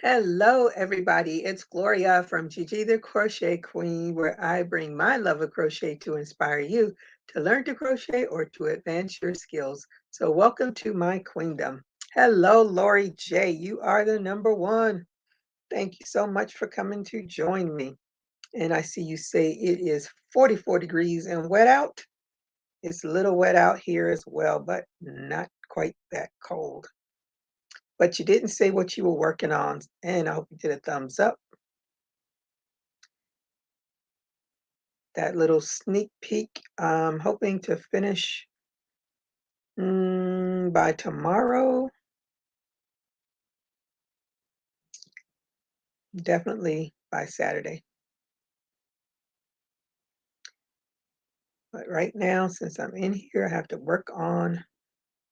Hello, everybody. It's Gloria from GGTheCrochetQueen, where I bring my love of crochet to inspire you to learn to crochet or to advance your skills. So, welcome to my queendom. Hello, Lori J. You are the number one. Thank you so much for coming to join me. And I see you say it is 44 degrees and wet out. It's a little wet out here as well, but not quite that cold. But you didn't say what you were working on, and I hope you did a thumbs up. That little sneak peek, I'm hoping to finish by tomorrow. Definitely by Saturday. But right now, since I'm in here, I have to work on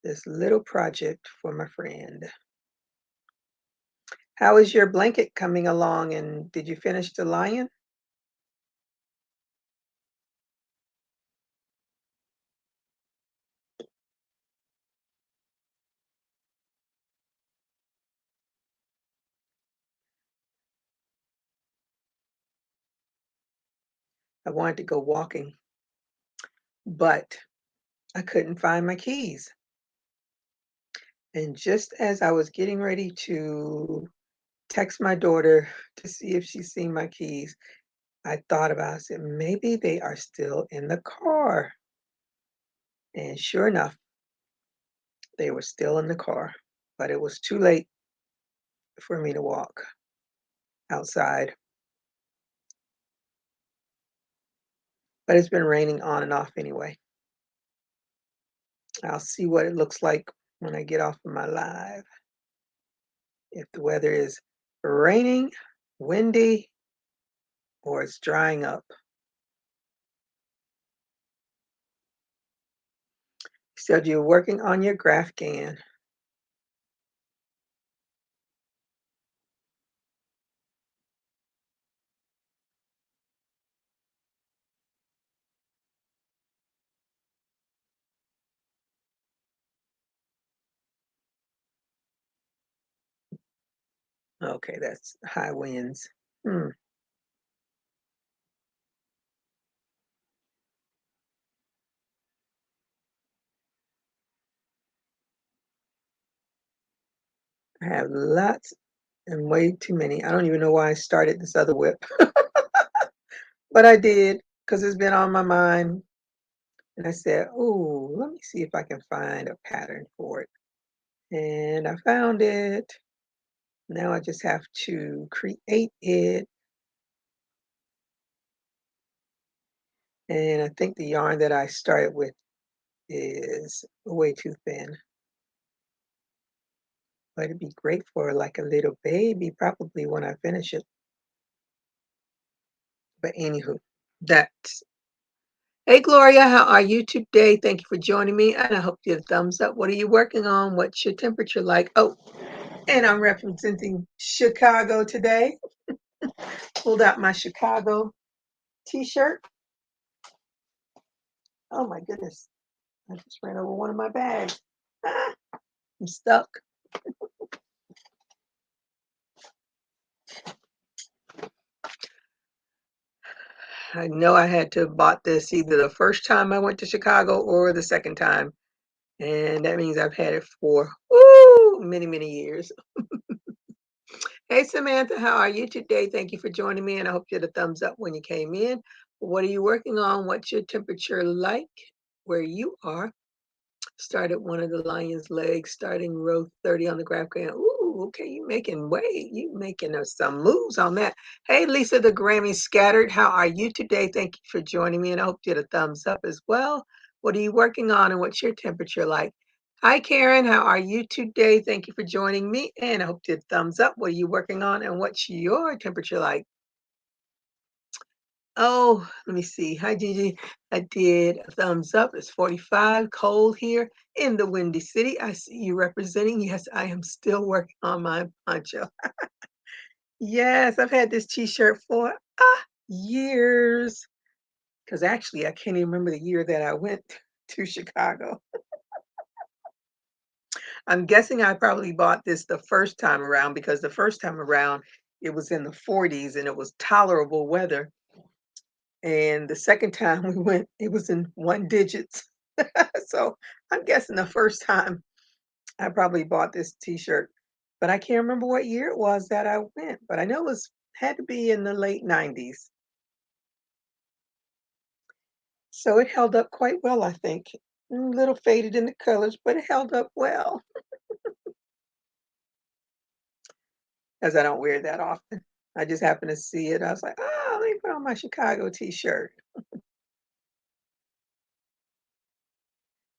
this little project for my friend. How is your blanket coming along, and did you finish the lion? I wanted to go walking, but I couldn't find my keys. And just as I was getting ready to text my daughter to see if she's seen my keys, I thought about it. I said, maybe they are still in the car. And sure enough, they were still in the car, but it was too late for me to walk outside. But it's been raining on and off anyway. I'll see what it looks like when I get off of my live. If the weather is raining, windy, or it's drying up. So you're working on your GraphGAN. Okay, that's high winds. I have lots and way too many. I don't even know why I started this other WIP, but I did because it's been on my mind. And I said, oh, let me see if I can find a pattern for it. And I found it. Now I just have to create it. And I think the yarn that I started with is way too thin. But it'd be great for like a little baby, probably when I finish it. But anywho, that's. Hey Gloria, how are you today? Thank you for joining me. And I hope you have a thumbs up. What are you working on? What's your temperature like? Oh, and I'm representing Chicago today. Pulled out my Chicago t-shirt. Oh my goodness. I just ran over one of my bags. Ah, I'm stuck. I know I had to have bought this either the first time I went to Chicago or the second time. And that means I've had it for many, many years. Hey Samantha, how are you today? Thank you for joining me, and I hope you had a thumbs up when you came in. What are you working on? What's your temperature like where you are? Started one of the lion's legs, starting row 30 on the graph. Ooh, okay, you making way. You making some moves on that. Hey, Lisa, the Grammy Scattered. How are you today? Thank you for joining me, and I hope you had a thumbs up as well. What are you working on, and what's your temperature like? Hi, Karen. How are you today? Thank you for joining me, and I hope you had a thumbs up. What are you working on, and what's your temperature like? Oh, let me see. Hi, Gigi. I did a thumbs up. It's 45, cold here in the Windy City. I see you representing. Yes, I am still working on my poncho. Yes, I've had this t-shirt for years. Because actually, I can't even remember the year that I went to Chicago. I'm guessing I probably bought this the first time around because the first time around it was in the 40s and it was tolerable weather. And the second time we went, it was in one digits. So I'm guessing the first time I probably bought this t-shirt, but I can't remember what year it was that I went, but I know it was had to be in the late 90s. So it held up quite well, I think. A little faded in the colors, but it held up well, as I don't wear it that often. I just happened to see it. I was like, oh, let me put on my Chicago t-shirt.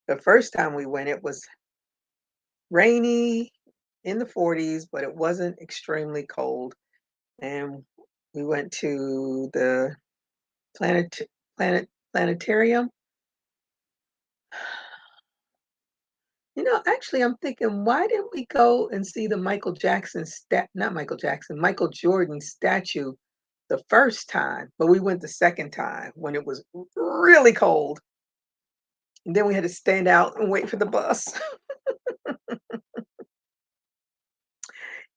The first time we went, it was rainy in the 40s, but it wasn't extremely cold. And we went to the planet planetarium. Actually, I'm thinking, why didn't we go and see the Michael Jackson not Michael Jackson, Michael Jordan statue the first time, but we went the second time when it was really cold. And then we had to stand out and wait for the bus.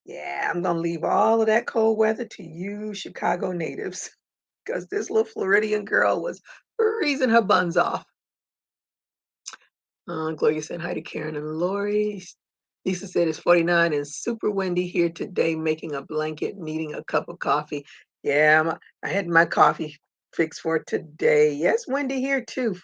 Yeah, I'm gonna leave all of that cold weather to you Chicago natives, because this little Floridian girl was freezing her buns off. Gloria said hi to Karen and Lori. Lisa said it's 49 and super windy here today, making a blanket, needing a cup of coffee. Yeah, I had my coffee fixed for today. Yes, windy here too.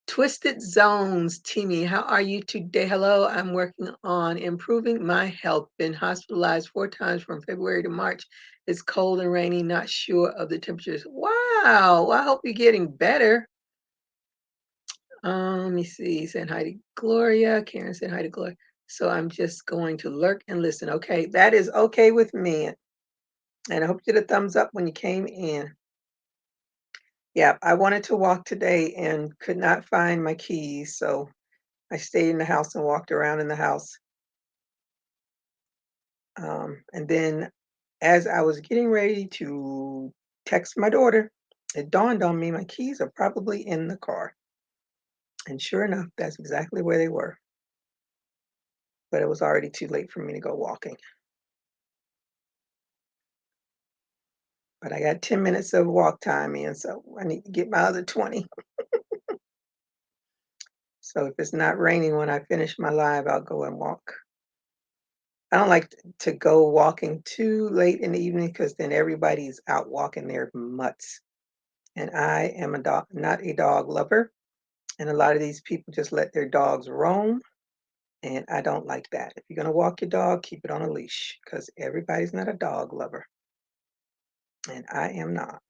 Twisted Zones, Timmy, how are you today? Hello, I'm working on improving my health. Been hospitalized 4 times from February to March. It's cold and rainy, not sure of the temperatures. Wow, well, I hope you're getting better. Let me see. Saying hi to Gloria. Karen said hi to Gloria. So I'm just going to lurk and listen. Okay, that is okay with me. And I hope you did a thumbs up when you came in. Yeah, I wanted to walk today and could not find my keys. So I stayed in the house and walked around in the house. And then as I was getting ready to text my daughter, it dawned on me my keys are probably in the car. And sure enough, that's exactly where they were. But it was already too late for me to go walking. But I got 10 minutes of walk time in, so I need to get my other 20. So if it's not raining when I finish my live, I'll go and walk. I don't like to go walking too late in the evening because then everybody's out walking their mutts. And I am not a dog lover. And a lot of these people just let their dogs roam. And I don't like that. If you're going to walk your dog, keep it on a leash because everybody's not a dog lover. And I am not.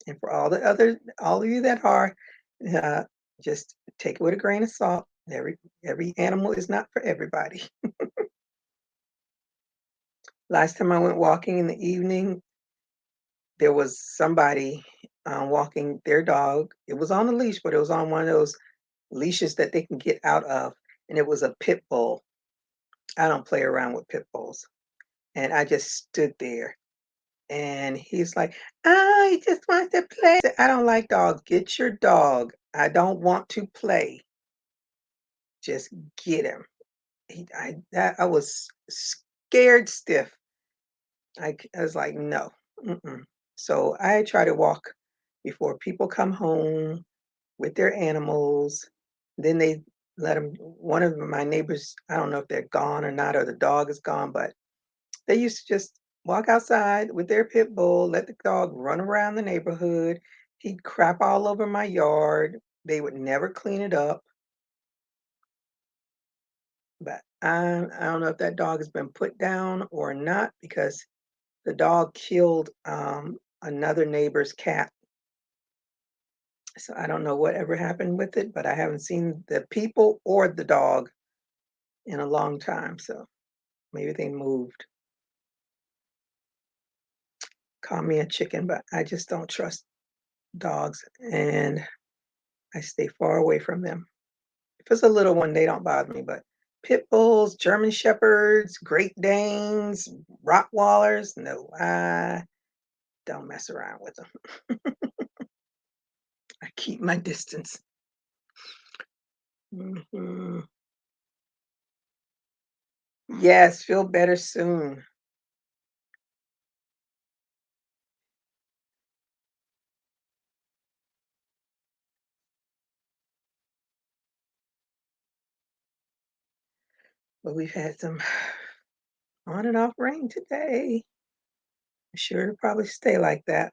And for all of you that are, uh, just take it with a grain of salt. Every animal is not for everybody. Last time I went walking in the evening, there was somebody walking their dog. It was on a leash, but it was on one of those leashes that they can get out of, and it was a pit bull. I don't play around with pit bulls, and I just stood there. And he's like, "Oh, he just wants to play." I said, "I don't like dogs. Get your dog. I don't want to play. Just get him." I was scared stiff. I was like, "No." Mm-mm. So I try to walk before people come home with their animals. Then they let them. One of my neighbors, I don't know if they're gone or not, or the dog is gone, but they used to just walk outside with their pit bull, let the dog run around the neighborhood. He'd crap all over my yard. They would never clean it up. But I don't know if that dog has been put down or not because the dog killed another neighbor's cat. So I don't know whatever happened with it, but I haven't seen the people or the dog in a long time. So maybe they moved. Call me a chicken, but I just don't trust dogs and I stay far away from them. If it's a little one, they don't bother me, but pit bulls, German shepherds, Great Danes, Rottweilers, no, I don't mess around with them. I keep my distance. Mhm. Yes, feel better soon. But we've had some on and off rain today. I'm sure it'll probably stay like that,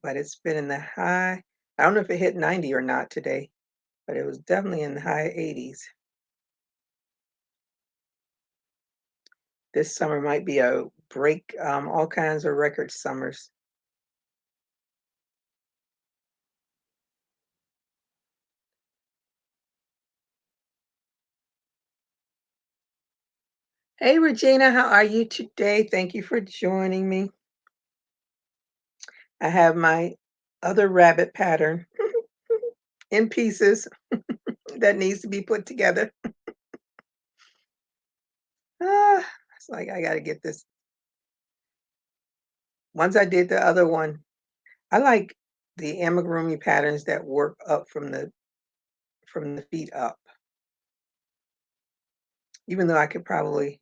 but it's been in the high. I don't know if it hit 90 or not today, but it was definitely in the high 80s. This summer might be a break, all kinds of record summers. Hey, Regina, how are you today? Thank you for joining me. I have my other rabbit pattern in pieces that needs to be put together. Ah, it's like I got to get this. Once I did the other one, I like the amigurumi patterns that work up from the feet up. Even though I could probably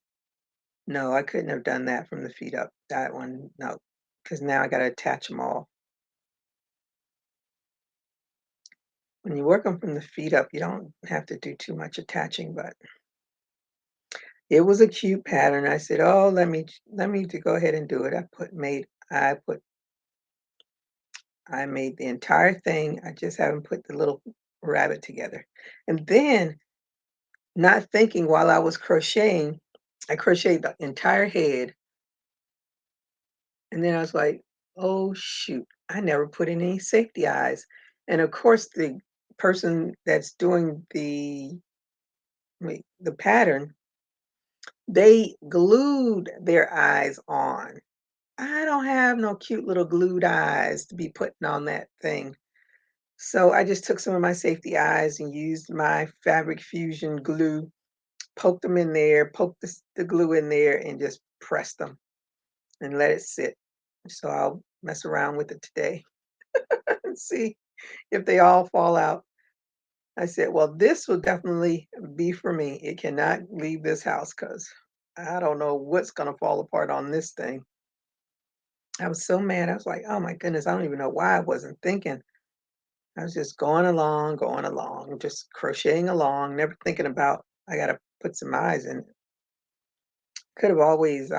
no, I couldn't have done that from the feet up. That one, no, because now I got to attach them all. When you work them from the feet up, you don't have to do too much attaching, but it was a cute pattern. I said, "Oh, let me to go ahead and do it." I made the entire thing. I just haven't put the little rabbit together. And then, not thinking while I was crocheting, I crocheted the entire head, and then I was like, "Oh shoot, I never put in any safety eyes." And of course, the person that's doing the pattern, they glued their eyes on. I don't have no cute little glued eyes to be putting on that thing. So I just took some of my safety eyes and used my Fabric Fusion glue, poked them in there, poked the glue in there, and just pressed them and let it sit. So I'll mess around with it today and see if they all fall out. I said, well, this will definitely be for me. It cannot leave this house because I don't know what's going to fall apart on this thing. I was so mad. I was like, oh my goodness, I don't even know why I wasn't thinking. I was just going along, just crocheting along, never thinking about I gotta put some eyes in. Could have always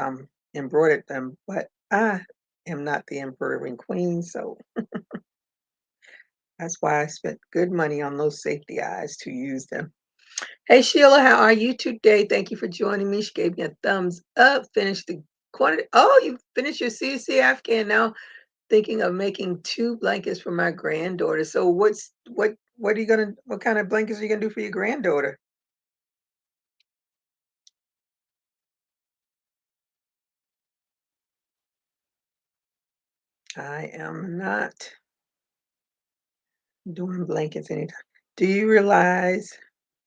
embroidered them, but I am not the embroidering queen, so that's why I spent good money on those safety eyes to use them. Hey Sheila, how are you today? Thank you for joining me. She gave me a thumbs up. Finished the quantity. Oh, you finished your CC Afghan now. Thinking of making 2 blankets for my granddaughter. So what are you gonna what kind of blankets are you gonna do for your granddaughter? I am not doing blankets anytime. Do you realize?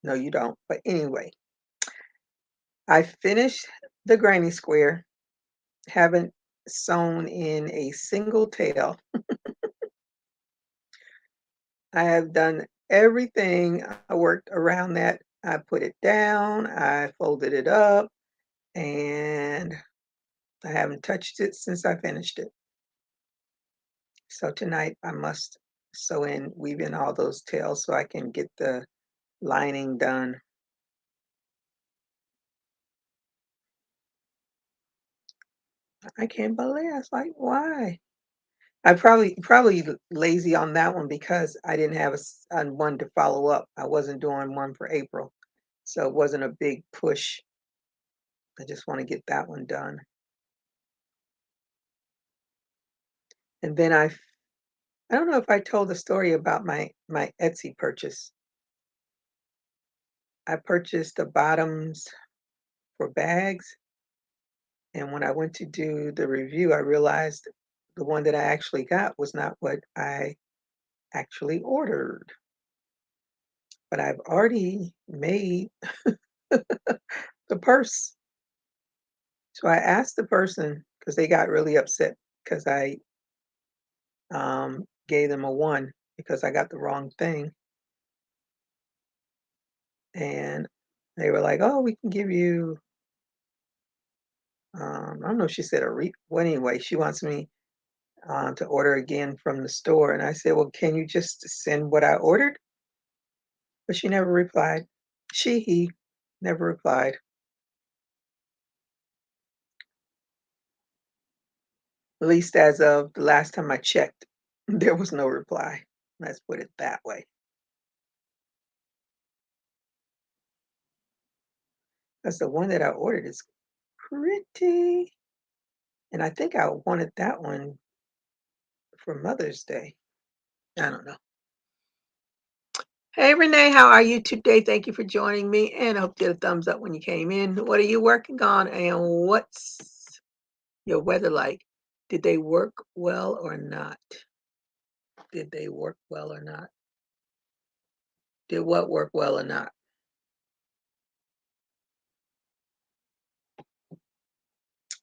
No, you don't. But anyway, I finished the granny square, haven't sewn in a single tail. I have done everything. I worked around that. I put it down, I folded it up, and I haven't touched it since I finished it. So tonight I must weave in all those tails so I can get the lining done. I can't believe I was like, why? I probably lazy on that one because I didn't have on one to follow up. I wasn't doing one for April, so it wasn't a big push. I just want to get that one done. And then I don't know if I told the story about my Etsy purchase. I purchased the bottoms for bags, and when I went to do the review, I realized the one that I actually got was not what I actually ordered. But I've already made the purse. So I asked the person because they got really upset because I gave them a one because I got the wrong thing. And They were like, "Oh, we can give you," I don't know if she said well, anyway, she wants me to order again from the store. And I said, "Well, can you just send what I ordered?" But she never replied. He never replied. At least as of the last time I checked, there was no reply. Let's put it that way. Because the one that I ordered is pretty. And I think I wanted that one for Mother's Day. I don't know. Hey Renee, how are you today? Thank you for joining me, and I hope you did a thumbs up when you came in. What are you working on, and what's your weather like? Did they work well or not? Did they work well or not? Did what work well or not?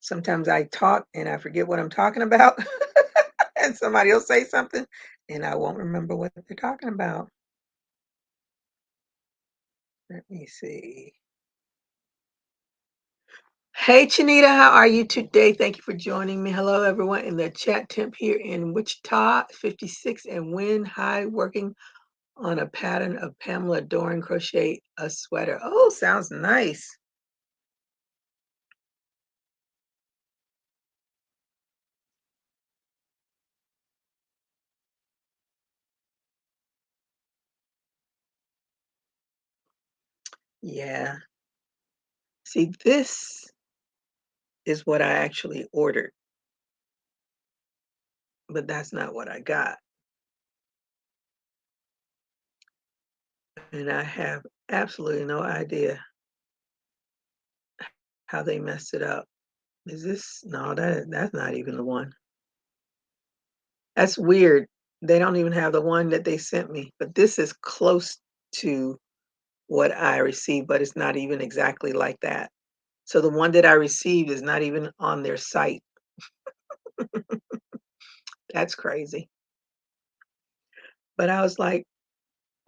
Sometimes I talk and I forget what I'm talking about, and somebody will say something, and I won't remember what they're talking about. Let me see. Hey Chanita, how are you today? Thank you for joining me. Hello everyone in the chat. Temp here in Wichita, 56 and Win High, working on a pattern of Pamela Doran crochet a sweater. Oh, sounds nice. Yeah. See, this is what I actually ordered, but that's not what I got. And I have absolutely no idea how they messed it up. Is this? No, that's not even the one. That's weird. They don't even have the one that they sent me, but this is close to what I received, but it's not even exactly like that. So the one that I received is not even on their site. That's crazy. But I was like,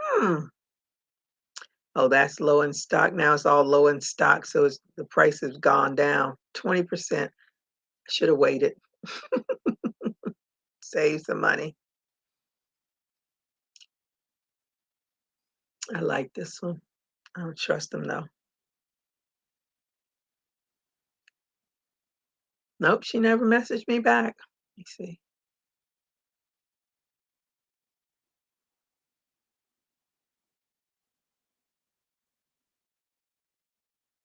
hmm. Oh, that's low in stock. Now it's all low in stock. So the price has gone down 20%. Should have waited, save some money. I like this one. I don't trust them though. Nope, she never messaged me back. Let me see.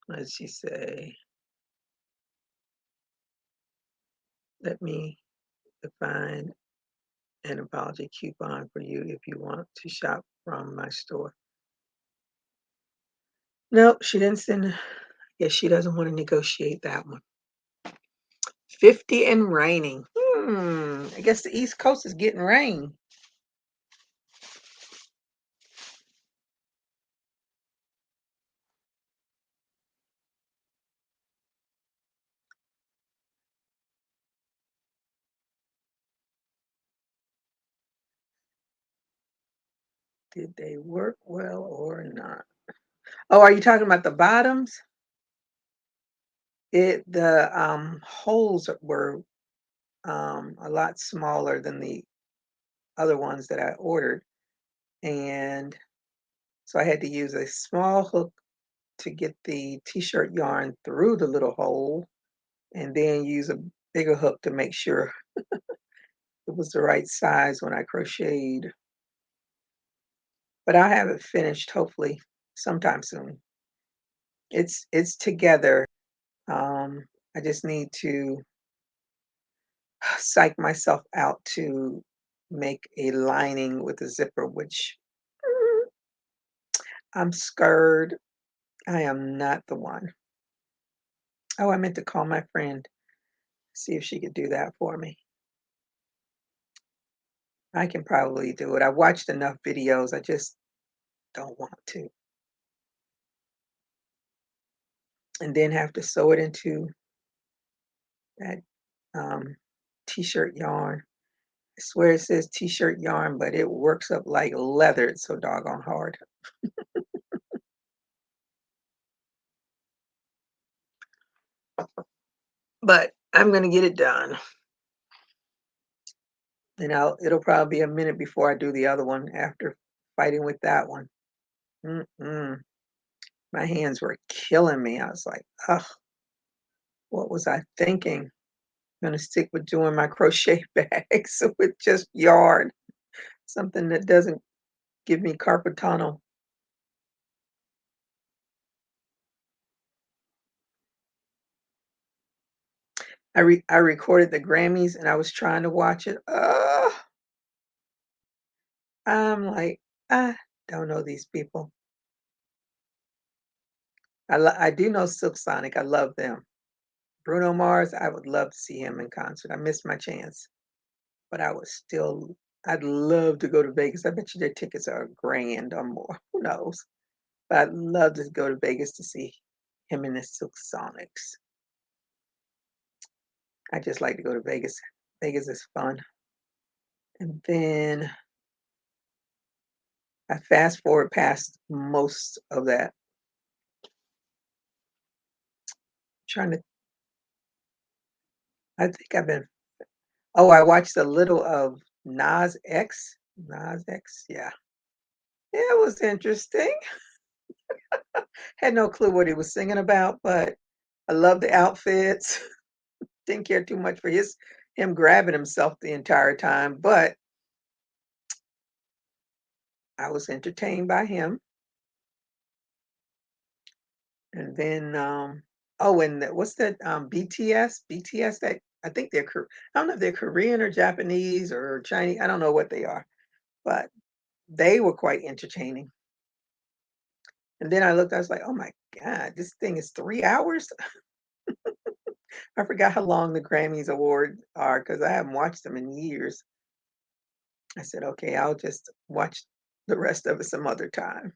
What did she say? Let me define an apology coupon for you if you want to shop from my store. Nope, she didn't send. Yes, she doesn't want to negotiate that one. 50 and raining. I guess the East Coast is getting rain. Did they work well or not? Oh, are you talking about the bottoms? The holes were a lot smaller than the other ones that I ordered, and so I had to use a small hook to get the t-shirt yarn through the little hole, and then use a bigger hook to make sure it was the right size when I crocheted. But I'll have it finished hopefully sometime soon. It's together. I just need to psych myself out to make a lining with a zipper, which I'm scared. I am not the one. Oh, I meant to call my friend, see if she could do that for me. I can probably do it. I watched enough videos. I just don't want to. And then have to sew it into that um, t-shirt yarn. I swear it says t-shirt yarn, but it works up like leather. It's so doggone hard. but I'm gonna get it done. And it'll probably be a minute before I do the other one after fighting with that one. Mm-mm. My hands were killing me. I was like, "Ugh, what was I thinking? I'm gonna stick with doing my crochet bags with just yarn, something that doesn't give me carpal tunnel." I recorded the Grammys and I was trying to watch it. Ugh, I'm like, I don't know these people. I do know Silk Sonic. I love them. Bruno Mars, I would love to see him in concert. I missed my chance, but I'd love to go to Vegas. I bet you their tickets are a grand or more. Who knows? But I'd love to go to Vegas to see him in the Silk Sonics. I just like to go to Vegas. Vegas is fun. And then I fast forward past most of that. Trying to, I think I've been, oh, I watched a little of Nas X. Nas X, yeah. It was interesting. Had no clue what he was singing about, but I love the outfits. Didn't care too much for him grabbing himself the entire time, but I was entertained by him. And then, oh, and what's that? BTS, BTS. That I think I don't know if they're Korean or Japanese or Chinese. I don't know what they are, but they were quite entertaining. And then I looked. I was like, oh my god, this thing is 3 hours. I forgot how long the Grammys award are because I haven't watched them in years. I said, okay, I'll just watch the rest of it some other time.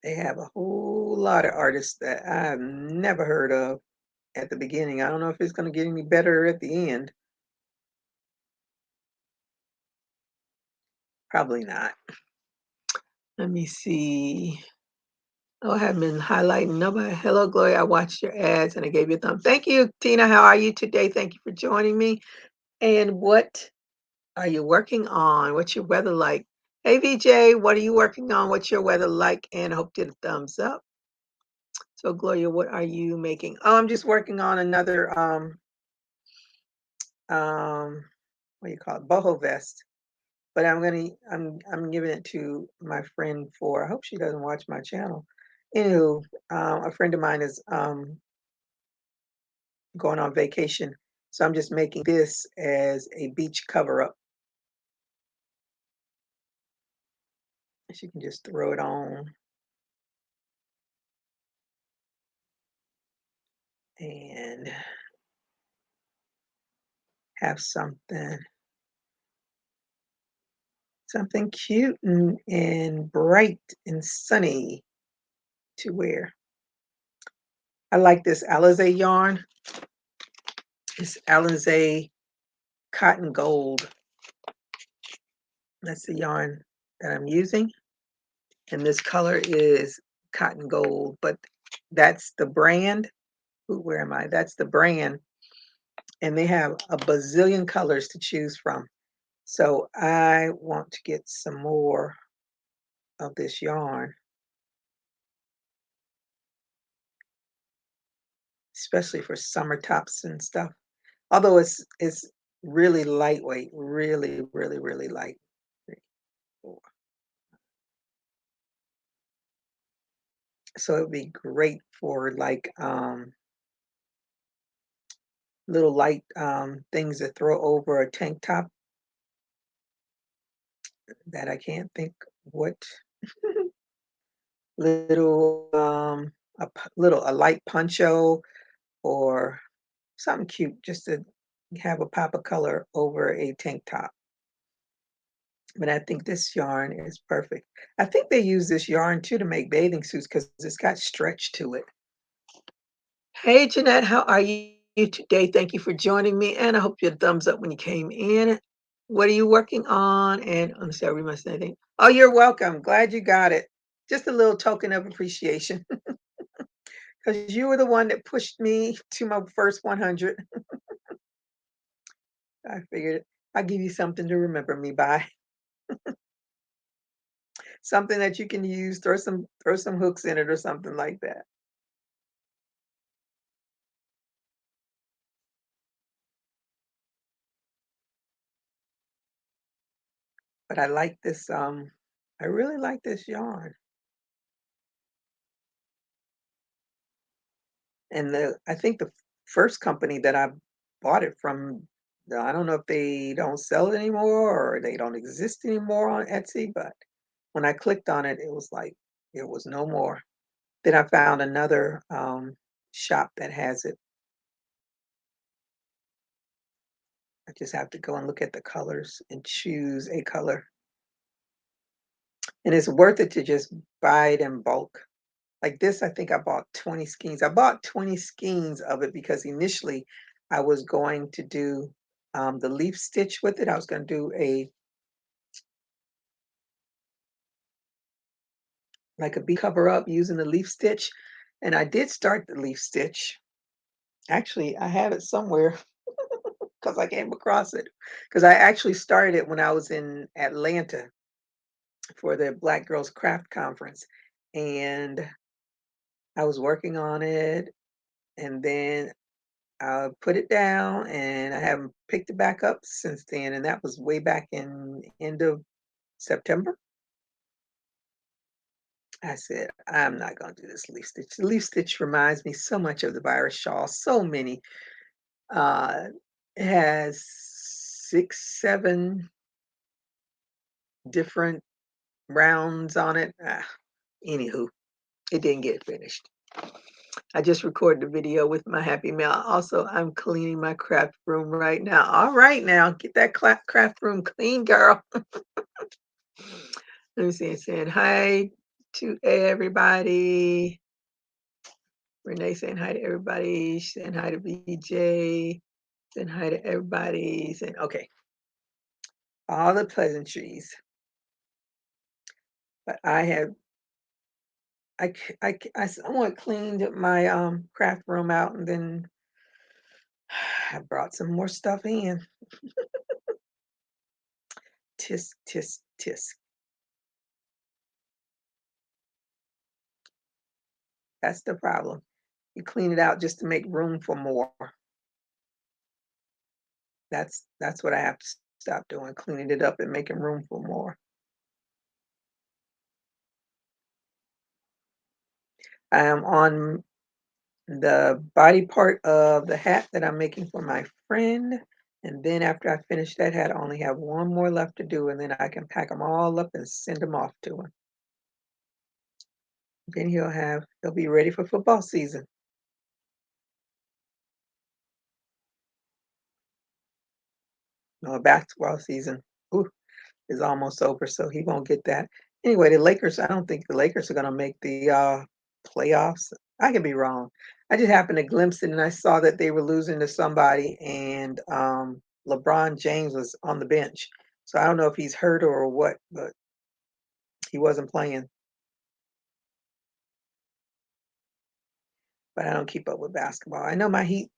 They have a whole lot of artists that I've never heard of at the beginning. I don't know if it's going to get any better at the end. Probably not. Let me see. Oh, I haven't been highlighting nobody. Hello, Gloria. I watched your ads and I gave you a thumb. Thank you, Tina. How are you today? Thank you for joining me. And what are you working on? What's your weather like? Hey, VJ, what are you working on? What's your weather like? And I hope you get a thumbs up. So, Gloria, what are you making? Oh, I'm just working on another um what do you call it? Boho vest. But I'm giving it to my friend for I hope she doesn't watch my channel. Anywho, a friend of mine is going on vacation. So I'm just making this as a beach cover up. She can just throw it on and have something cute and bright and sunny to wear. I like this Alizé yarn. It's Alizé Cotton Gold. That's the yarn that I'm using. And this color is Cotton Gold, but that's the brand. Ooh, where am I? That's the brand. And they have a bazillion colors to choose from. So I want to get some more of this yarn, especially for summer tops and stuff. Although it's really lightweight, really, really, really light. 3, 4. So it would be great for like little light things to throw over a tank top that I can't think what little a light poncho or something cute just to have a pop of color over a tank top. But I think this yarn is perfect. I think they use this yarn too to make bathing suits because it's got stretch to it. Hey Jeanette, how are you today? Thank you for joining me, and I hope you had a thumbs up when you came in. What are you working on? And I'm sorry, we must say anything. Oh, you're welcome. Glad you got it. just a little token of appreciation because you were the one that pushed me to my first 100. I figured I'll give you something to remember me by, something that you can use, throw some hooks in it or something like that. But I like this, I really like this yarn. And I think the first company that I bought it from, I don't know if they don't sell it anymore or they don't exist anymore on Etsy, but when I clicked on it, it was like it was no more. Then I found another shop that has it. I just have to go and look at the colors and choose a color. And it's worth it to just buy it in bulk. Like this, I think I bought 20 skeins. I bought 20 skeins of it because initially I was going to do the leaf stitch with it. I was going to do a like a bee cover up using the leaf stitch. And I did start the leaf stitch. Actually, I have it somewhere because I came across it. Because I actually started it when I was in Atlanta for the Black Girls Craft Conference. And I was working on it. And then I put it down and I haven't picked it back up since then, and that was way back in end of September. I said, I'm not gonna do this leaf stitch. The leaf stitch reminds me so much of the virus shawl. So many. It has 6, 7 different rounds on it. Anywho, it didn't get finished. I just recorded a video with my happy mail. Also, I'm cleaning my craft room right now. All right, now get that craft room clean, girl. Let me see. It's saying hi to everybody. Renee saying hi to everybody. She's saying hi to BJ. Saying hi to everybody. Saying okay. All the pleasantries. But I somewhat cleaned my craft room out, and then I brought some more stuff in. Tisk tisk tisk. That's the problem. You clean it out just to make room for more. That's what I have to stop doing, cleaning it up and making room for more. I am on the body part of the hat that I'm making for my friend. And then after I finish that hat, I only have one more left to do, and then I can pack them all up and send them off to him. Then he'll be ready for football season. No, basketball season. Ooh, is almost over, so he won't get that. Anyway, the Lakers, I don't think the Lakers are gonna make the playoffs. I could be wrong. I just happened to glimpse it and I saw that they were losing to somebody and LeBron James was on the bench. So I don't know if he's hurt or what, but he wasn't playing. But I don't keep up with basketball. I know my Heat,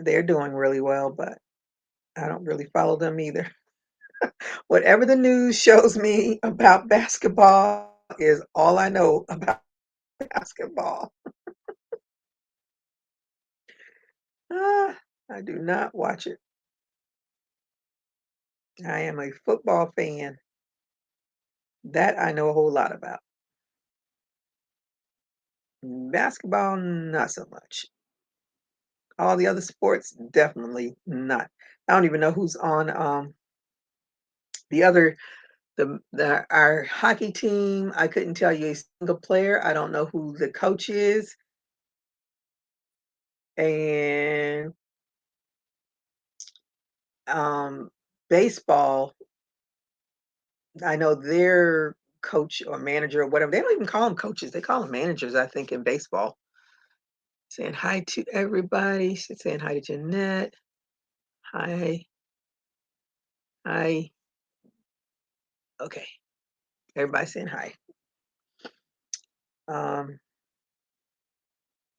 they're doing really well, but I don't really follow them either. Whatever the news shows me about basketball is all I know about basketball. Ah, I do not watch it. I am a football fan. That I know a whole lot about. Basketball, not so much. All the other sports, definitely not. I don't even know who's on the other the our hockey team. I couldn't tell you a single player. I don't know who the coach is. And um baseball, I know their coach or manager or whatever. They don't even call them coaches. They call them managers, I think, in baseball. Saying hi to everybody. She's saying hi to Jeanette. Hi. Hi. Okay. Everybody saying hi. um,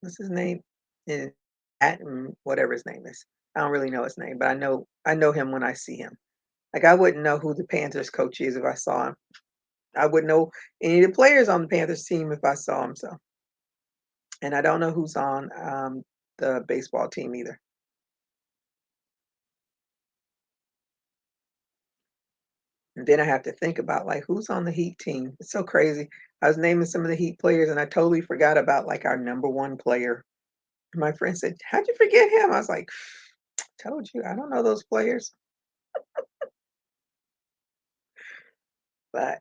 what's his name? And Atten, whatever his name is. I don't really know his name, but I know him when I see him. Like I wouldn't know who the Panthers coach is if I saw him. I wouldn't know any of the players on the Panthers team if I saw him. So, and I don't know who's on the baseball team either. And then I have to think about like who's on the Heat team. It's so crazy. I was naming some of the Heat players and I totally forgot about like our number one player. My friend said, "How'd you forget him?" I was like, "Told you, I don't know those players." But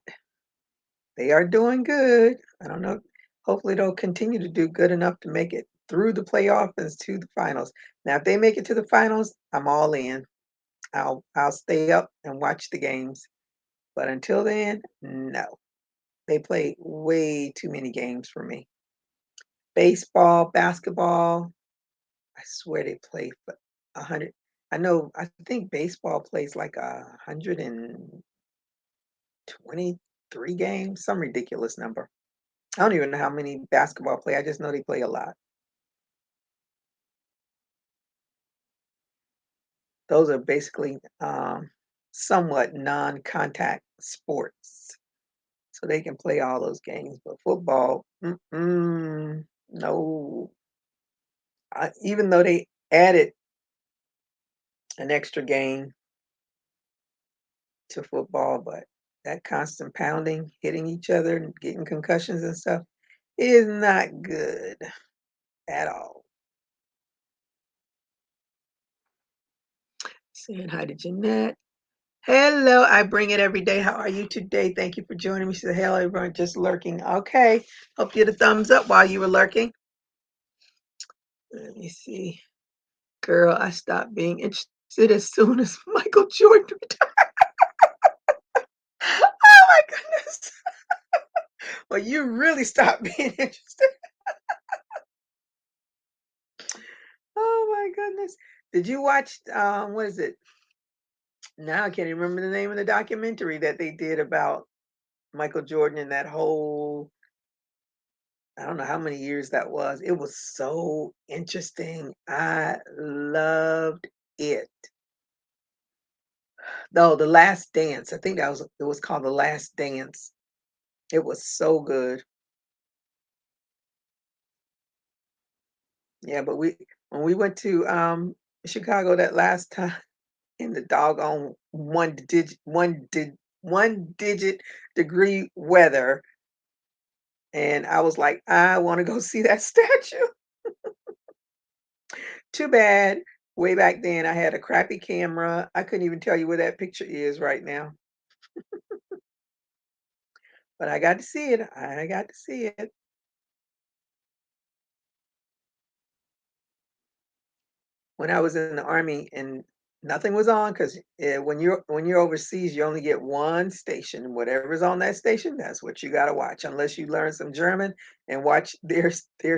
they are doing good. I don't know. Hopefully they'll continue to do good enough to make it through the playoffs and to the finals. Now, if they make it to the finals, I'm all in. I'll stay up and watch the games. But until then, no. They play way too many games for me. Baseball, basketball, I swear they play for 100. I think baseball plays like 123 games, some ridiculous number. I don't even know how many basketball play. I just know they play a lot. Those are basically somewhat non-contact sports, so they can play all those games. But football, no. Even though they added an extra game to football, but that constant pounding, hitting each other, and getting concussions and stuff is not good at all. Saying hi to Jeanette. Hello, I bring it every day. How are you today? Thank you for joining me. She said, hello, everyone, just lurking. Okay. Hope you had a thumbs up while you were lurking. Let me see. Girl, I stopped being interested as soon as Michael Jordan retired. Oh my goodness. Well, you really stopped being interested. Oh my goodness. Did you watch what is it? Now I can't even remember the name of the documentary that they did about Michael Jordan and that whole I don't know how many years that was. It was so interesting. I loved it. No, The Last Dance. I think it was called The Last Dance. It was so good. Yeah, but when we went to Chicago that last time in the doggone one digit degree weather, and I was like, I want to go see that statue. Too bad. Way back then, I had a crappy camera. I couldn't even tell you where that picture is right now, but I got to see it. I got to see it when I was in the army, and nothing was on because when you're overseas, you only get one station. Whatever's on that station, that's what you got to watch, unless you learn some German and watch their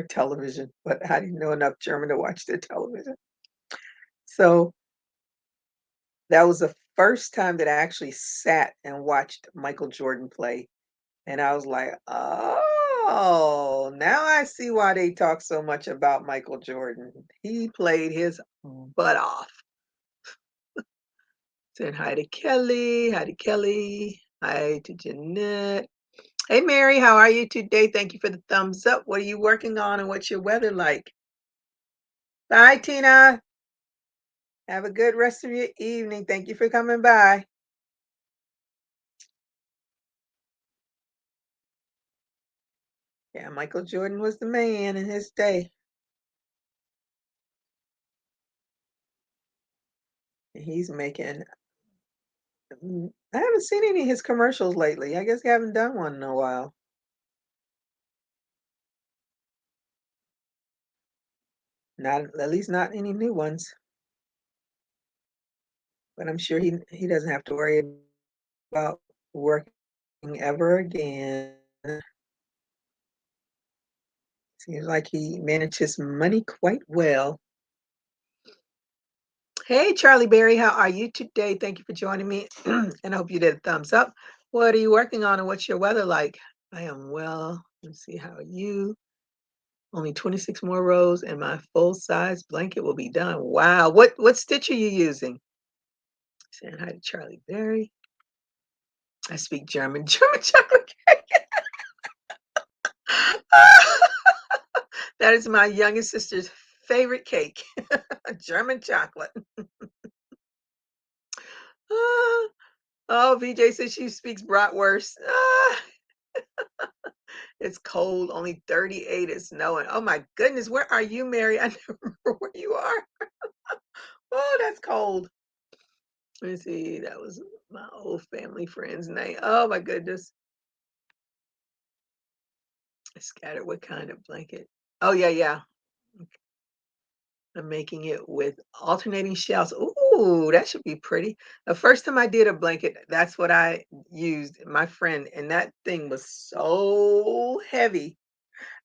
television. But I didn't know enough German to watch their television, so that was the first time that I actually sat and watched Michael Jordan play. And I was like, "Oh, now I see why they talk so much about Michael Jordan. He played his butt off." Saying hi to Kelly. Hi to Kelly. Hi to Jeanette. Hey, Mary, how are you today? Thank you for the thumbs up. What are you working on and what's your weather like? Bye, Tina. Have a good rest of your evening. Thank you for coming by. Yeah, Michael Jordan was the man in his day. He's making I haven't seen any of his commercials lately. I guess he haven't done one in a while. Not at least not any new ones. But I'm sure he doesn't have to worry about working ever again. Seems like he manages money quite well. Hey, Charlie Berry, how are you today? Thank you for joining me, and I hope you did a thumbs up. What are you working on, and what's your weather like? I am well. Let's see, how are you? Only 26 more rows and my full-size blanket will be done. Wow. What stitch are you using? Saying hi to Charlie Berry. I speak German. German chocolate cake. That is my youngest sister's favorite cake. German chocolate. Ah, oh, VJ says she speaks bratwurst. It's cold, only 38. It's snowing. Oh my goodness, where are you, Mary? I never remember where you are. Oh, that's cold. Let me see. That was my old family friend's name. Oh my goodness. Scattered what kind of blanket? Oh yeah, yeah. I'm making it with alternating shells. Ooh, that should be pretty. The first time I did a blanket, that's what I used, my friend, and that thing was so heavy.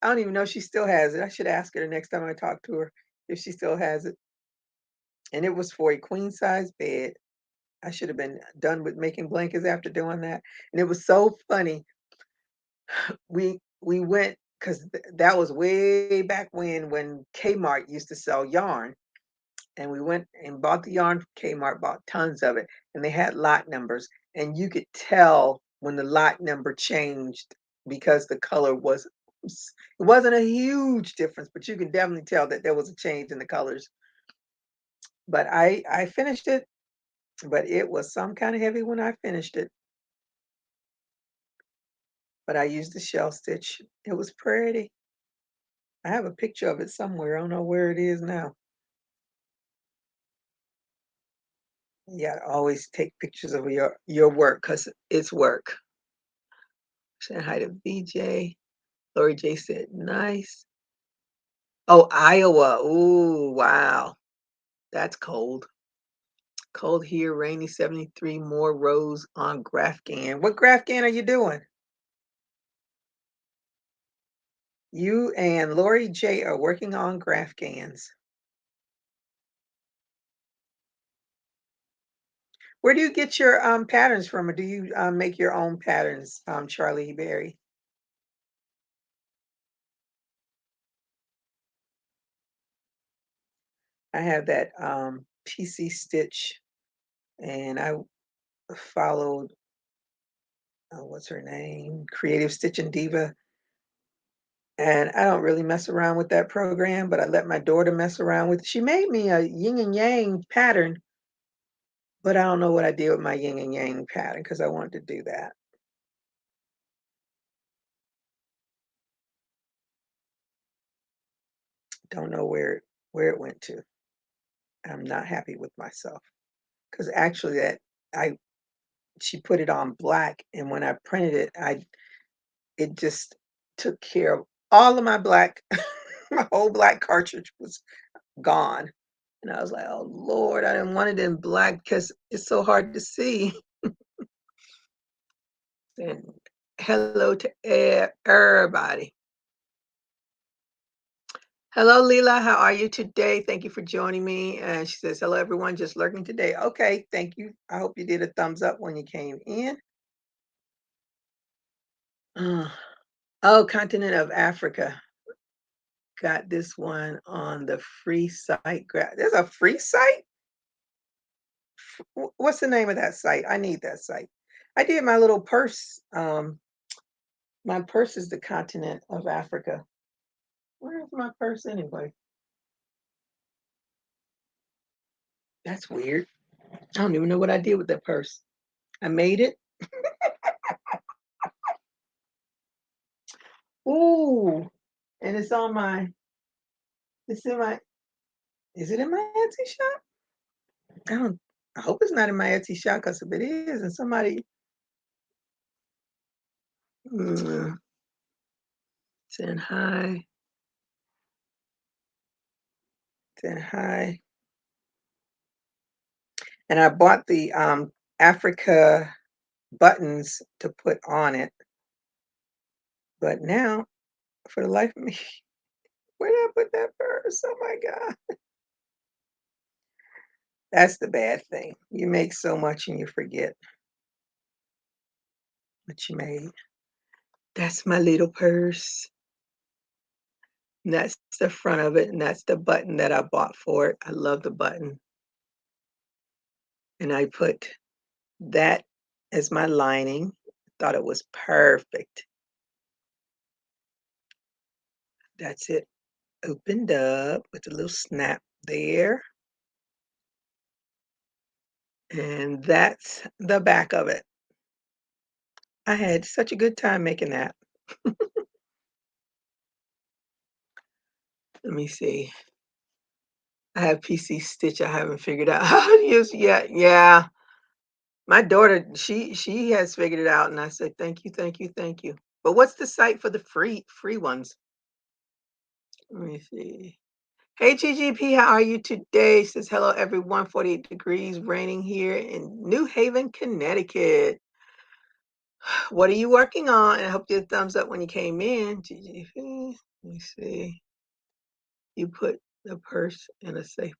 I don't even know if she still has it. I should ask her the next time I talk to her if she still has it. And it was for a queen size bed. I should have been done with making blankets after doing that. And it was so funny. We went because that was way back when Kmart used to sell yarn. And we went and bought the yarn from Kmart, bought tons of it, and they had lot numbers, and you could tell when the lot number changed because the color was it wasn't a huge difference, but you could definitely tell that there was a change in the colors. But I finished it, but it was some kind of heavy when I finished it. But I used the shell stitch. It was pretty. I have a picture of it somewhere. I don't know where it is now. Yeah, always take pictures of your work because it's work. Saying hi to BJ. Lori J said, nice. Oh, Iowa. Ooh, wow. That's cold. Cold here, rainy, 73 more rows on Graphgan. What Graphgan are you doing? You and Lori J are working on Graphgans. Where do you get your patterns from, or do you make your own patterns, Charlie Berry? I have that PC Stitch, and I followed what's her name? Creative Stitching Diva. And I don't really mess around with that program, but I let my daughter mess around with it. She made me a yin and yang pattern, but I don't know what I did with my yin and yang pattern because I wanted to do that. Don't know where it went to. I'm not happy with myself because actually that I she put it on black, and when I printed it, it just took care of all of my black. My whole black cartridge was gone. And I was like, oh Lord, I didn't want it in black because it's so hard to see. And hello to everybody. Hello, Leela. How are you today? Thank you for joining me. And she says, hello, everyone, just lurking today. Okay, thank you. I hope you did a thumbs up when you came in. Uh, oh, continent of Africa. Got this one on the free site. There's a free site? What's the name of that site? I need that site. I did my little purse. My purse is the continent of Africa. Where's my purse anyway? That's weird. I don't even know what I did with that purse. I made it. Ooh, and it's in my, is it in my Etsy shop? I don't, I hope it's not in my Etsy shop because if it is, and somebody, mm, saying hi, saying hi. And I bought the Africa buttons to put on it. But now, for the life of me, where did I put that purse? Oh my God. That's the bad thing. You make so much and you forget what you made. That's my little purse. And that's the front of it, and that's the button that I bought for it. I love the button. And I put that as my lining. Thought it was perfect. That's it opened up with a little snap there. And that's the back of it. I had such a good time making that. Let me see. I have PC Stitch. I haven't figured out how to use yet. Yeah. My daughter, she has figured it out, and I said, "Thank you, thank you, thank you." But what's the site for the free ones? Let me see. Hey GGP, how are you today? Says hello everyone. 48 degrees, raining here in New Haven, Connecticut. What are you working on? And I hope you did a thumbs up when you came in. GGP. Let me see. You put the purse in a safe.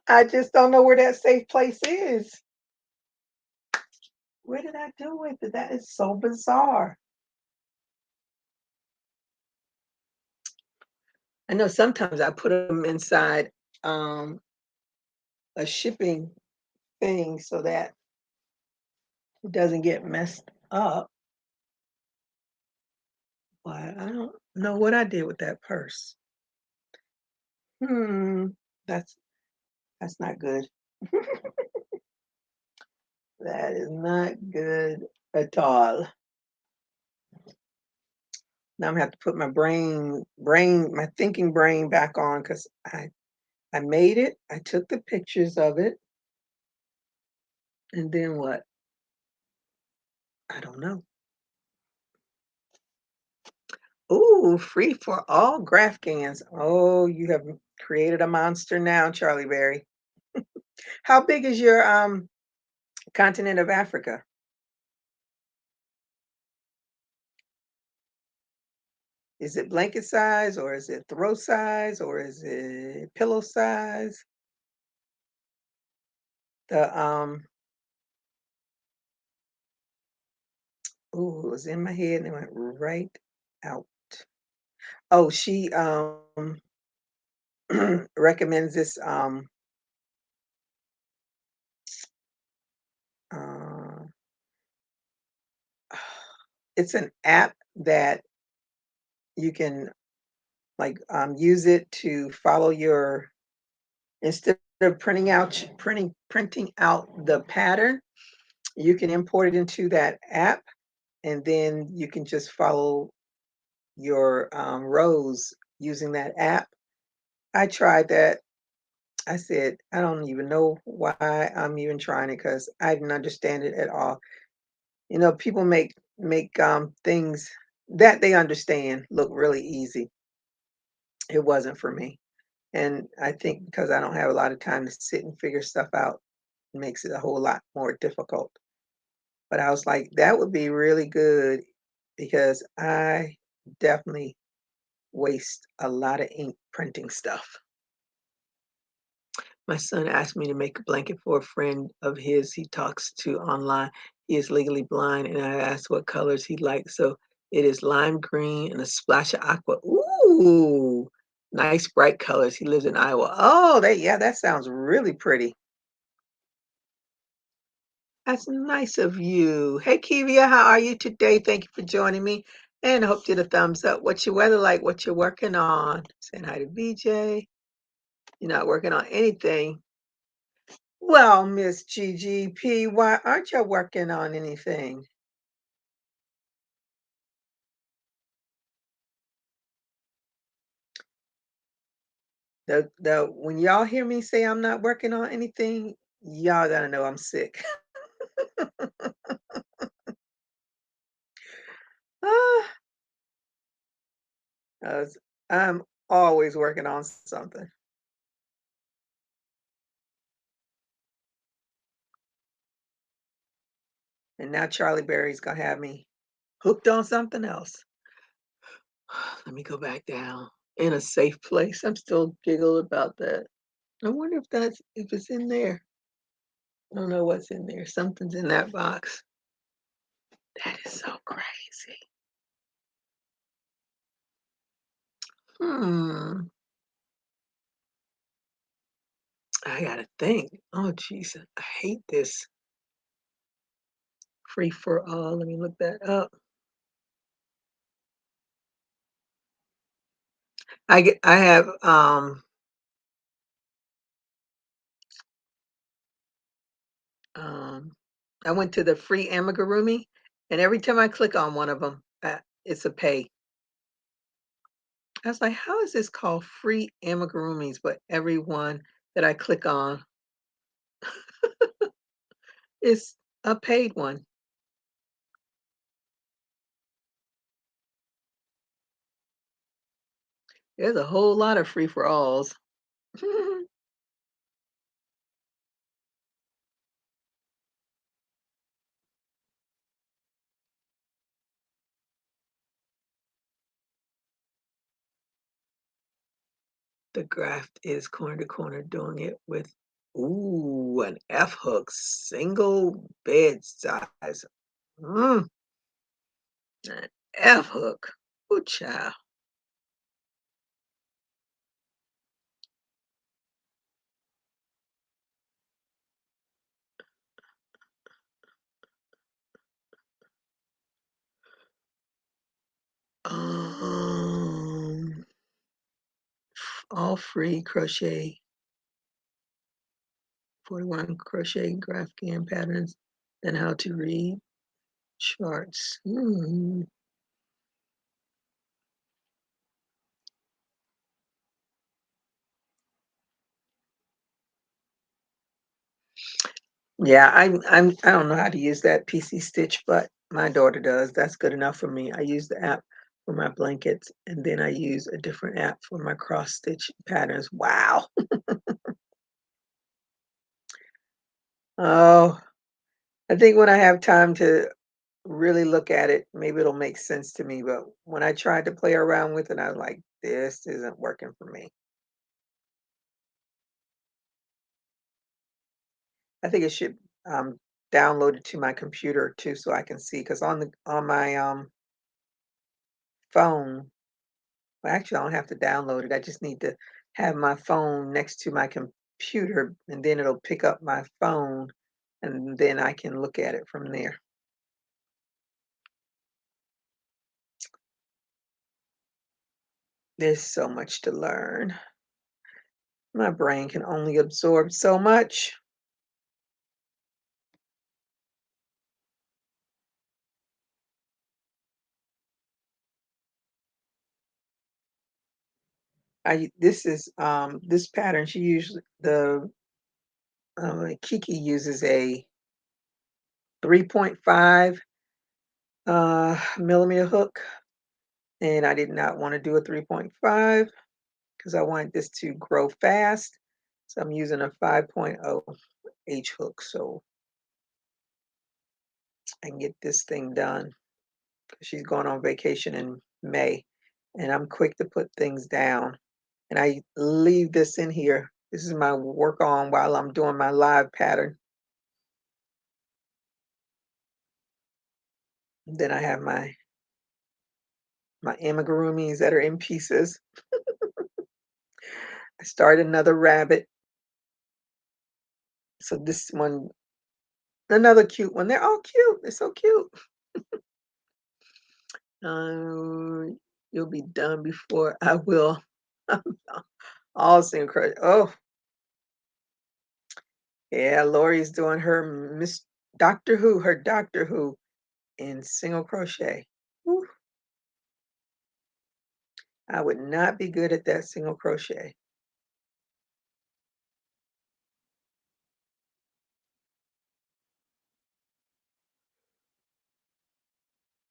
I just don't know where that safe place is. Where did I do with it? That is so bizarre. I know sometimes I put them inside um, a shipping thing so that it doesn't get messed up. But I don't know what I did with that purse. Hmm, that's that's not good. That is not good at all. Now I'm gonna have to put my my thinking brain back on because I made it. I took the pictures of it, and then what? I don't know. Ooh, free for all GraphGans. Oh, you have created a monster now, Charlie Berry. How big is your continent of Africa? Is it blanket size or is it throw size or is it pillow size? The ooh, it was in my head and it went right out. Oh, she recommends this uh it's an app that you can like use it to follow your instead of printing out the pattern, you can import it into that app and then you can just follow your rows using that app. I tried that. I said, I don't even know why I'm even trying it because I didn't understand it at all. You know, people make things that they understand look really easy. It wasn't for me. And I think because I don't have a lot of time to sit and figure stuff out, it makes it a whole lot more difficult. But I was like, that would be really good because I definitely waste a lot of ink printing stuff. My son asked me to make a blanket for a friend of his he talks to online. He is legally blind, and I asked what colors he liked. So it is lime green and a splash of aqua. Ooh, nice bright colors. He lives in Iowa. Oh, yeah, that sounds really pretty. That's nice of you. Hey, Kivia, how are you today? Thank you for joining me. And I hope you did a thumbs up. What's your weather like? What you're working on? Saying hi to BJ. You're not working on anything. Well, Miss GGP, why aren't you working on anything? The when y'all hear me say I'm not working on anything, y'all gotta know I'm sick. Ah, 'cause I'm always working on something. And now Charlie Berry's gonna have me hooked on something else. Let me go back down in a safe place. I'm still giggled about that. I wonder if it's in there. I don't know what's in there. Something's in that box. That is so crazy. Hmm. I gotta think. Oh, jeez. I hate this free for all. Let me look that up. I have um I went to the free amigurumi, and every time I click on one of them, it's a pay. I was like, how is this called free amigurumis? But everyone that I click on is a paid one. There's a whole lot of free for alls. The graft is corner to corner doing it with, ooh, an F hook, single bed size. Mm, an F hook. Ooh, child. Um, all free crochet, 41 crochet graph GAN patterns, then how to read charts. Yeah, I don't know how to use that PC Stitch, but my daughter does. That's good enough for me. I use the app for my blankets, and then I use a different app for my cross stitch patterns. Wow. Oh, I think when I have time to really look at it, maybe it'll make sense to me. But when I tried to play around with it, I was like, this isn't working for me. I think it should download it to my computer too, so I can see. Because on my phone, well, actually, I don't have to download it. I just need to have my phone next to my computer, and then it'll pick up my phone, and then I can look at it from there. There's so much to learn. My brain can only absorb so much. I this is this pattern she usually the Kiki uses a 3.5 millimeter hook, and I did not want to do a 3.5 because I wanted this to grow fast. So I'm using a 5.0 H hook so I can get this thing done. She's going on vacation in May, and I'm quick to put things down. And I leave this in here. This is my work on while I'm doing my live pattern. Then I have my amigurumis that are in pieces. I start another rabbit. So this one, another cute one. They're all cute. They're so cute. You'll be done before I will. All single crochet. Oh, yeah, Lori's doing her Miss Doctor Who, her Doctor Who in single crochet. Woo. I would not be good at that single crochet.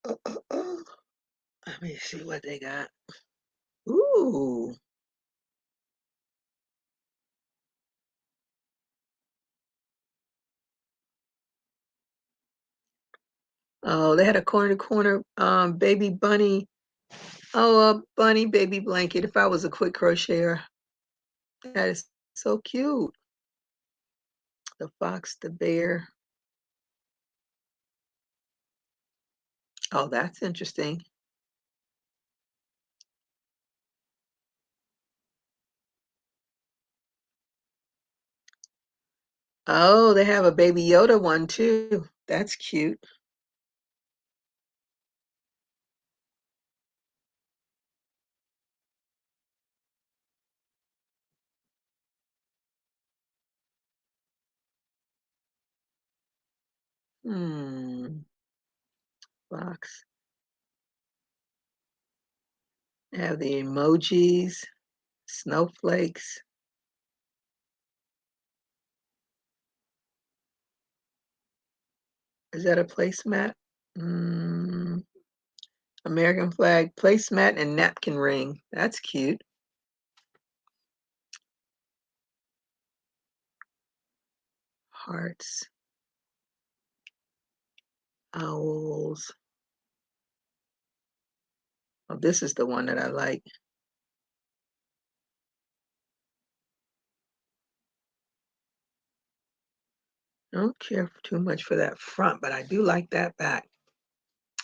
Oh, oh, oh. Let me see what they got. Ooh. Oh, they had a corner to corner baby bunny. Oh, a bunny baby blanket. If I was a quick crocheter, that is so cute. The fox, the bear. Oh, that's interesting. Oh, they have a Baby Yoda one too. That's cute. Hmm. Box. They have the emojis, snowflakes. Is that a placemat? Mm, American flag placemat and napkin ring. That's cute. Hearts, owls. Oh, this is the one that I like. I don't care too much for that front, but I do like that back.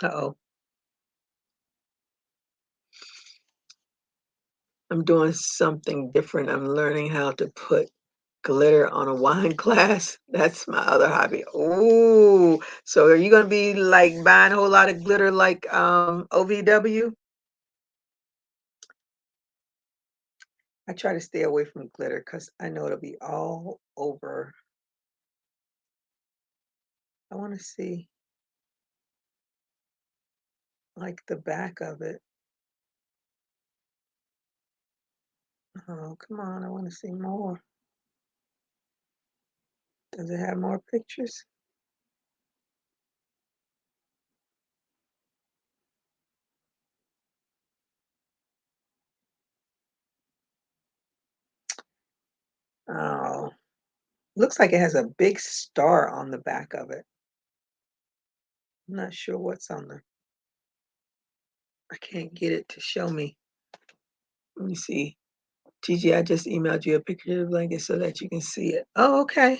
Uh-oh. I'm doing something different. I'm learning how to put glitter on a wine glass. That's my other hobby. Oh, so are you gonna be like buying a whole lot of glitter like OVW? I try to stay away from glitter because I know it'll be all over. I want to see like the back of it. Oh, come on, I want to see more. Does it have more pictures? Oh, looks like it has a big star on the back of it. I'm not sure what's on the, I can't get it to show me. Let me see. Gigi, I just emailed you a picture of the blanket so that you can see it. Oh, okay.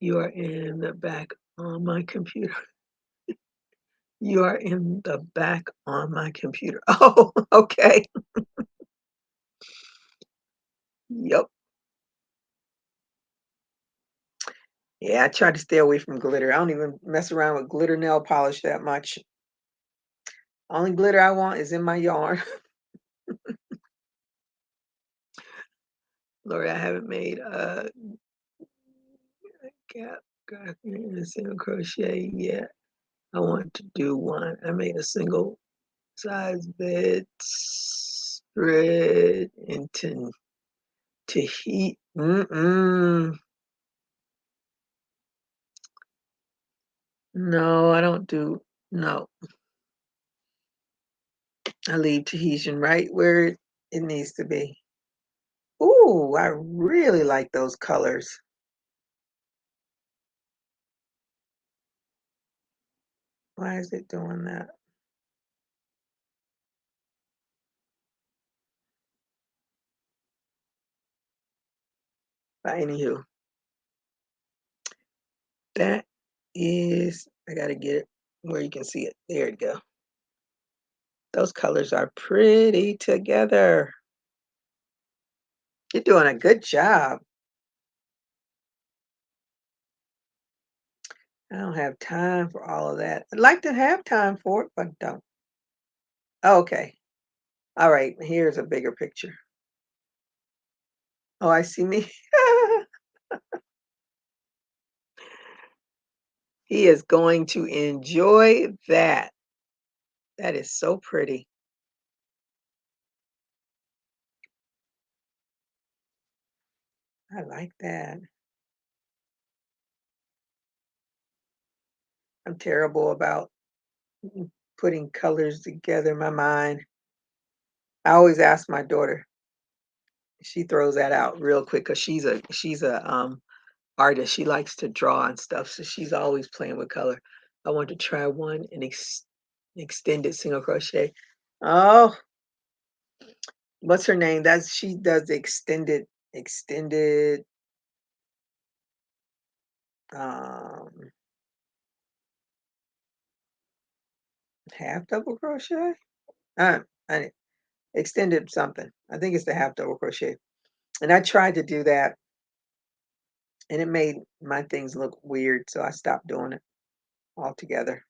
You are in the back on my computer. You are in the back on my computer. Oh, okay. Yep. Yeah, I try to stay away from glitter. I don't even mess around with glitter nail polish that much. Only glitter I want is in my yarn. Lord, I haven't made a cap in a single crochet yet. I want to do one. I made a single size bed spread into to heat. No, I don't do no. I leave Tahitian right where it needs to be. Ooh, I really like those colors. Why is it doing that? But anywho, that is, I gotta get it where you can see it. There you go. Those colors are pretty together. You're doing a good job. I don't have time for all of that. I'd like to have time for it, but don't. Okay. All right. Here's a bigger picture. Oh, I see me. He is going to enjoy that. That is so pretty. I like that. I'm terrible about putting colors together in my mind. I always ask my daughter. She throws that out real quick because she's a artist. She likes to draw and stuff, so she's always playing with color. I want to try one and extended single crochet. Oh, what's her name? That's she does the extended um half double crochet. Uh, I, extended something. I think it's the half double crochet. And I tried to do that, and it made my things look weird, so I stopped doing it altogether.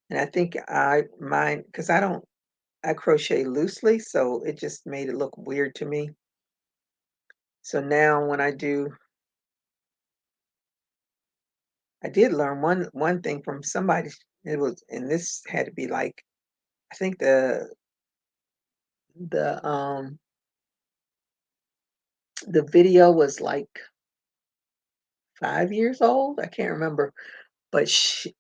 And I think I mine because I crochet loosely, so it just made it look weird to me. So now when I did learn one thing from somebody. It was, and this had to be like, I think the the video was like 5 years old. I can't remember, but she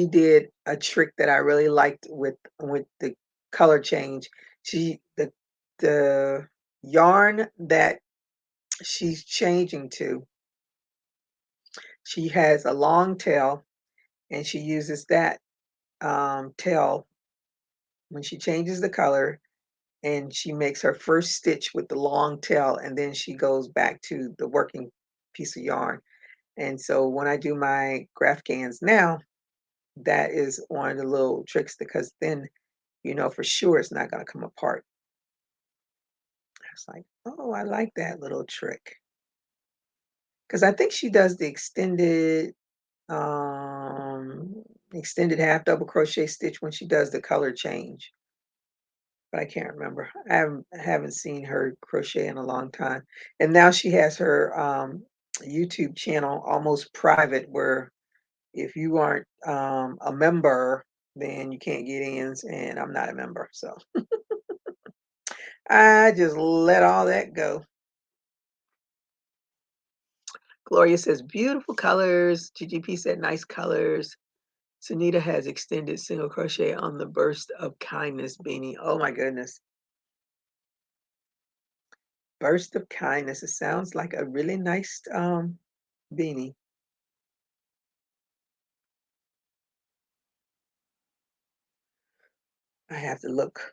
did a trick that I really liked with the color change. She the yarn that she's changing to, she has a long tail, and she uses that tail when she changes the color, and she makes her first stitch with the long tail, and then she goes back to the working piece of yarn. And so when I do my Grafgans now, that is one of the little tricks, because then you know for sure it's not going to come apart. I was like, oh, I like that little trick, because I think she does the extended half double crochet stitch when she does the color change, but I can't remember. I haven't seen her crochet in a long time. And now she has her YouTube channel almost private, where if you aren't a member, then you can't get in, and I'm not a member. So I just let all that go. Gloria says, beautiful colors. GGP said, nice colors. Sunita has extended single crochet on the burst of kindness beanie. Oh my goodness. Burst of kindness. It sounds like a really nice beanie. I have to look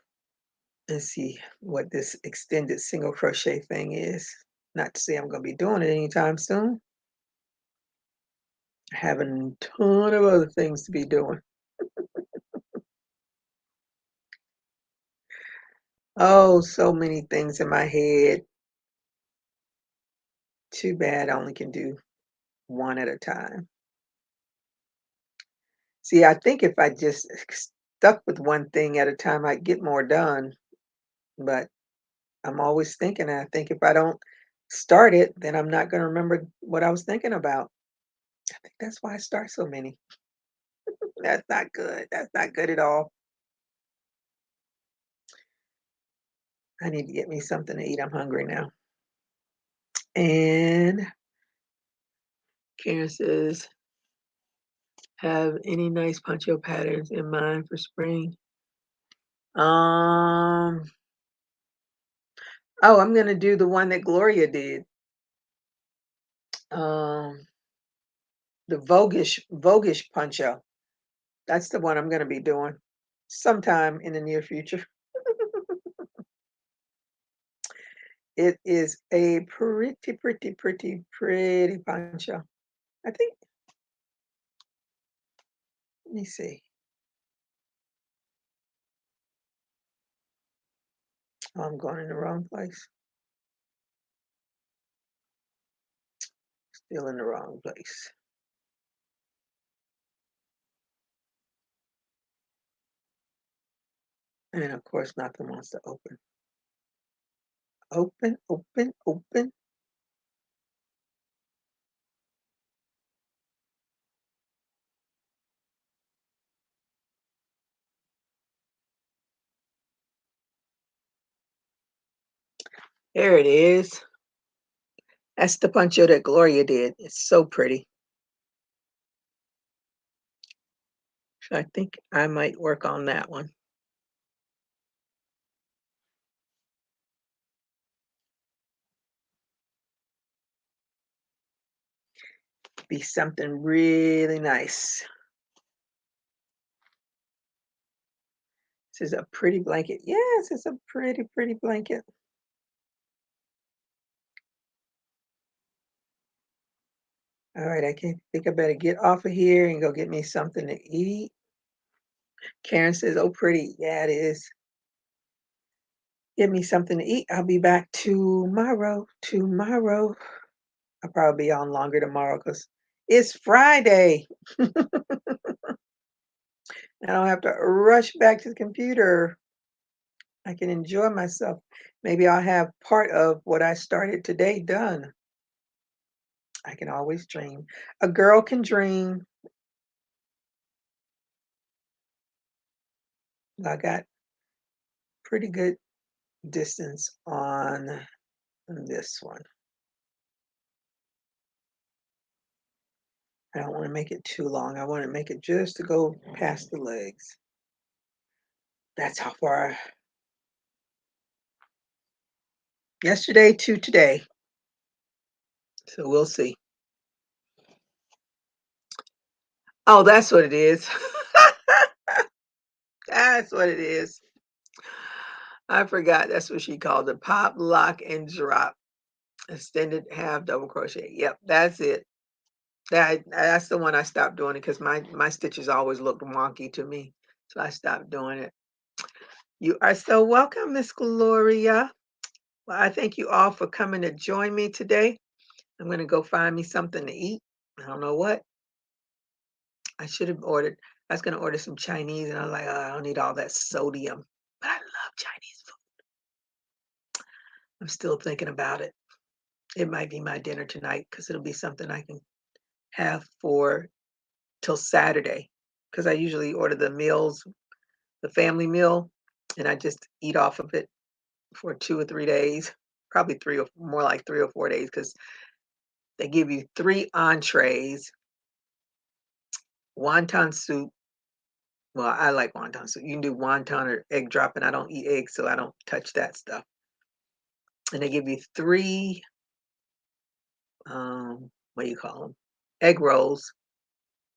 and see what this extended single crochet thing is. Not to say I'm going to be doing it anytime soon. I have a ton of other things to be doing. Oh, so many things in my head. Too bad I only can do one at a time. See, I think if I just stuck with one thing at a time, I'd get more done. But I'm always thinking, and I think if I don't start it, then I'm not going to remember what I was thinking about. I think that's why I start so many. That's not good. That's not good at all. I need to get me something to eat. I'm hungry now. And Karen says, have any nice poncho patterns in mind for spring? Um, oh, I'm gonna do the one that Gloria did. Um, the Voguish poncho. That's the one I'm gonna be doing sometime in the near future. It is a pretty poncho. I think, let me see. Oh, I'm going in the wrong place. Still in the wrong place. And of course, nothing wants to open. Open, open, open. There it is. That's the poncho that Gloria did. It's so pretty. So I think I might work on that one. Be something really nice. This is a pretty blanket. Yes, it's a pretty, pretty blanket. All right, I think I better get off of here and go get me something to eat. Karen says, oh, pretty. Yeah, it is. Get me something to eat. I'll be back tomorrow. Tomorrow. I'll probably be on longer tomorrow because it's Friday. I don't have to rush back to the computer. I can enjoy myself. Maybe I'll have part of what I started today done. I can always dream. A girl can dream. I got pretty good distance on this one. I don't want to make it too long. I want to make it just to go past the legs. That's how far. Yesterday to today. So we'll see. Oh, that's what it is. That's what it is. I forgot. That's what she called it. Pop, lock, and drop. Extended half double crochet. Yep, that's it. That's the one I stopped doing it because my stitches always looked wonky to me. So I stopped doing it. You are so welcome, Miss Gloria. Well, I thank you all for coming to join me today. I'm going to go find me something to eat. I don't know what. I should have ordered. I was going to order some Chinese, and I was like, oh, I don't need all that sodium. But I love Chinese food. I'm still thinking about it. It might be my dinner tonight because it'll be something I can have for till Saturday. Because I usually order the meals, the family meal, and I just eat off of it for 2 or 3 days. Probably three or more like 3 or 4 days because they give you 3 entrees, wonton soup. Well, I like wonton soup. You can do wonton or egg drop, and I don't eat eggs, so I don't touch that stuff. And they give you three, what do you call them? Egg rolls.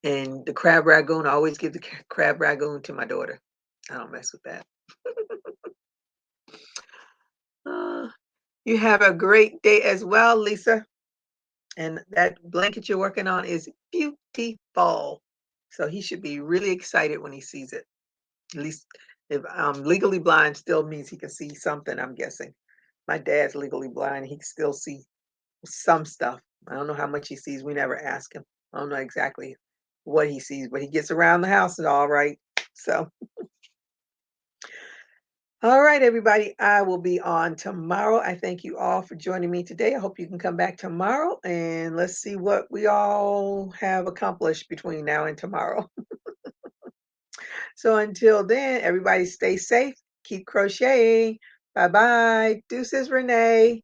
And the crab ragoon, I always give the crab ragoon to my daughter. I don't mess with that. Uh, you have a great day as well, Lisa. And that blanket you're working on is beautiful. So he should be really excited when he sees it. At least if legally blind still means he can see something, I'm guessing. My dad's legally blind. He can still see some stuff. I don't know how much he sees. We never ask him. I don't know exactly what he sees, but he gets around the house and all right. So, all right, everybody. I will be on tomorrow. I thank you all for joining me today. I hope you can come back tomorrow and let's see what we all have accomplished between now and tomorrow. So until then, everybody stay safe, keep crocheting. Bye bye. Deuces, Renee.